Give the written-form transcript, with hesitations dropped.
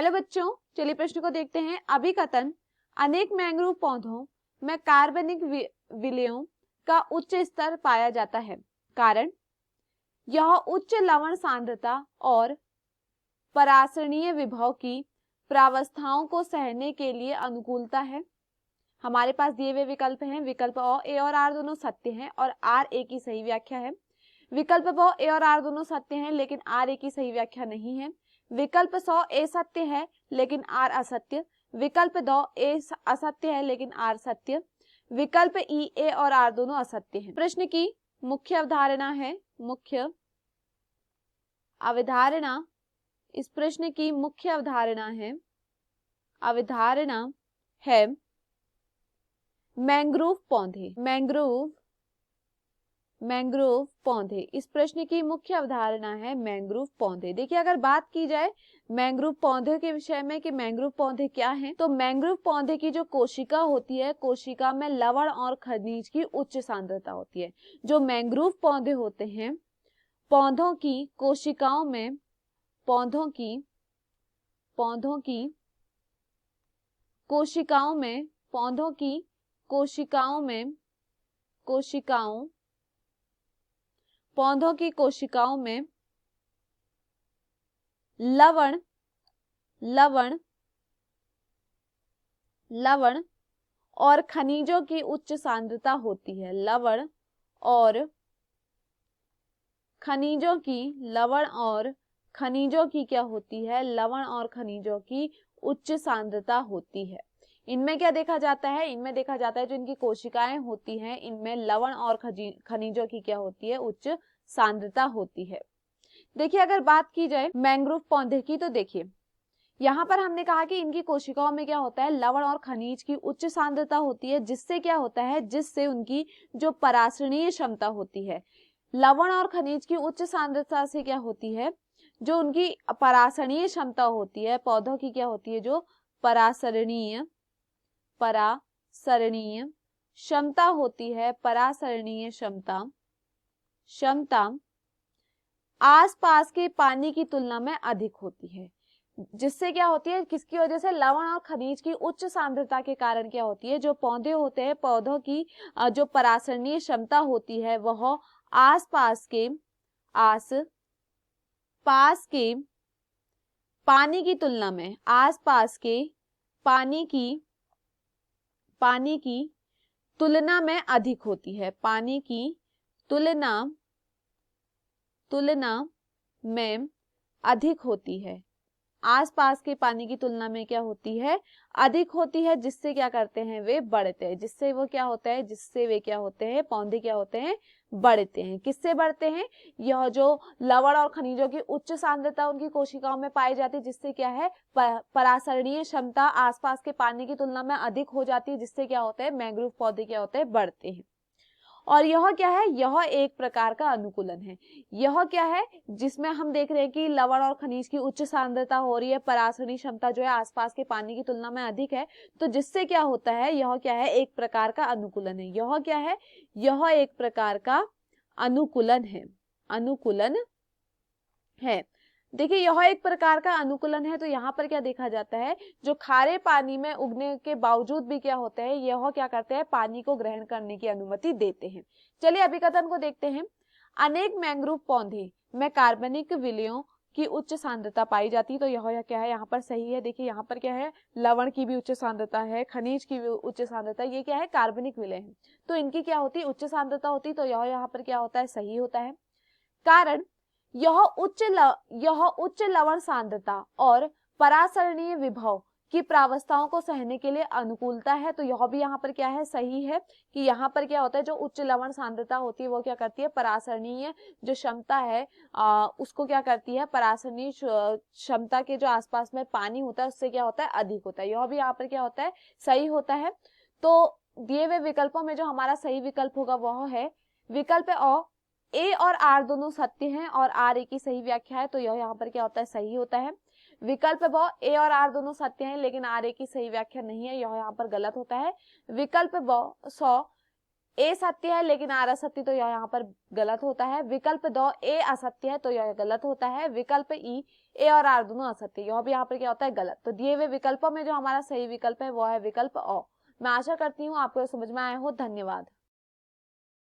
Hello बच्चों, चलिए प्रश्न को देखते हैं। अभिकथन अनेक मैंग्रोव पौधों में कार्बनिक विलयों का उच्च स्तर पाया जाता है। कारण यह उच्च लवण सांद्रता और परासरणीय विभव की प्रावस्थाओं को सहने के लिए अनुकूलता है। हमारे पास दिए हुए विकल्प हैं। विकल्प ए और आर दोनों सत्य हैं और आर ए की सही व्याख्या है। विकल्प ए और आर दोनों सत्य हैं लेकिन आर ए की सही व्याख्या नहीं है। विकल्प 100 ए सत्य है लेकिन आर असत्य। विकल्प 2 ए असत्य है लेकिन आर सत्य। विकल्प ई ए और आर दोनों असत्य हैं। प्रश्न की मुख्य अवधारणा है, मुख्य अवधारणा, इस प्रश्न की मुख्य अवधारणा है मैंग्रोव पौधे। मैंग्रोव पौधे, इस प्रश्न की मुख्य अवधारणा है मैंग्रोव पौधे। देखिए, अगर बात की जाए मैंग्रोव पौधे के विषय में कि मैंग्रोव पौधे क्या हैं, तो मैंग्रोव पौधे की जो कोशिका होती है, कोशिका में लवण और खनिज की उच्च सांद्रता होती है। जो मैंग्रोव पौधे होते हैं, पौधों की कोशिकाओं में लवण और खनिजों की उच्च सांद्रता होती है। लवण और खनिजों की क्या होती है? लवण और खनिजों की उच्च सांद्रता होती है। इनमें क्या देखा जाता है? इनमें देखा जाता है जो इनकी कोशिकाएं होती हैं, इनमें लवण और खनिजों की क्या होती है? उच्च सांद्रता होती है। देखिए, अगर बात की जाए मैंग्रोव पौधे की, तो देखिए यहाँ पर हमने कहा कि इनकी कोशिकाओं में क्या होता है? लवण और खनिज की उच्च सांद्रता होती है, जिससे क्या होता है? जिससे उनकी जो परासरणीय क्षमता होती है, लवण और खनिज की उच्च सांद्रता से क्या होती है? जो उनकी परासरणीय क्षमता होती है, पौधों की क्या होती है? जो परासरणीय क्षमता होती है, परासरणीय क्षमता आसपास के पानी की तुलना में अधिक होती है। जिससे क्या होती है? किसकी वजह से? लवण और खनिज की उच्च सांद्रता के कारण क्या होती है? जो पौधे होते हैं, पौधों की जो परासरणीय क्षमता होती है, वह आसपास के पानी की तुलना में, आसपास के पानी की तुलना में अधिक होती है। पानी की तुलना में अधिक होती है। आसपास के पानी की तुलना में क्या होती है? अधिक होती है। जिससे क्या करते हैं? वे बढ़ते हैं। जिससे वो क्या होता है? जिससे वे क्या होते हैं? पौधे क्या होते हैं? बढ़ते हैं। किससे बढ़ते हैं? यह जो लवण और खनिजों की उच्च सांद्रता उनकी कोशिकाओं में पाई जाती है, जिससे क्या है? परासरणीय क्षमता आसपास के पानी की तुलना में अधिक हो जाती है, जिससे क्या होता है? मैंग्रोव पौधे क्या होते हैं? बढ़ते हैं। और यह क्या है? यह एक प्रकार का अनुकूलन है। यह क्या है? जिसमें हम देख रहे हैं कि लवण और खनिज की उच्च सांद्रता हो रही है, परासरणीय क्षमता जो है आसपास के पानी की तुलना में अधिक है, तो जिससे क्या होता है? यह क्या है? एक प्रकार का अनुकूलन है। यह क्या है? यह एक प्रकार का अनुकूलन है। देखिए, यह एक प्रकार का अनुकूलन है, तो यहाँ पर क्या देखा जाता है? जो खारे पानी में उगने के बावजूद भी क्या होता है? यह क्या करते हैं? पानी को ग्रहण करने की अनुमति देते हैं। चलिए अभिकथन को देखते हैं। अनेक मैंग्रोव पौधे में कार्बनिक विलयों की उच्च सांद्रता पाई जाती है, तो यह क्या है? यहाँ पर सही है। देखिए, यहाँ पर क्या है? लवण की भी उच्च सांद्रता है, खनिज की भी उच्च सांद्रता, ये क्या है? कार्बनिक विलय है, तो इनकी क्या होती है? उच्च सांद्रता होती, तो यह यहाँ पर क्या होता है? सही होता है। कारण यह उच्च लवण सांद्रता और परासरणीय विभव की प्रावस्थाओं को सहने के लिए अनुकूलता है, तो यह भी यहाँ पर क्या है? सही है कि यहाँ पर क्या होता है? जो उच्च लवण सांद्रता होती है वो क्या करती है? परासरणीय जो क्षमता है उसको क्या करती है? परासरणीय क्षमता के जो आसपास में पानी होता है उससे क्या होता है? अधिक होता है। यह भी यहाँ पर क्या होता है? सही होता है। तो दिए हुए विकल्पों में जो हमारा सही विकल्प होगा वह है विकल्प ए और आर दोनों सत्य हैं और आर ए की सही व्याख्या है, तो यह यहाँ पर क्या होता है? सही होता है। विकल्प ब ए और आर दोनों सत्य हैं लेकिन आर ए की सही व्याख्या नहीं है, यह यहाँ पर गलत होता है। विकल्प ब 100 ए सत्य है लेकिन आर असत्य, तो यहाँ पर गलत होता है। विकल्प 2 ए असत्य है, तो यह गलत होता है। विकल्प ई ए और आर दोनों असत्य, यह भी यहाँ पर क्या होता है, गलत। तो दिए हुए विकल्पों में जो हमारा सही विकल्प है वो है विकल्प अ। मैं आशा करती हूँ आपको समझ में आया हो। धन्यवाद।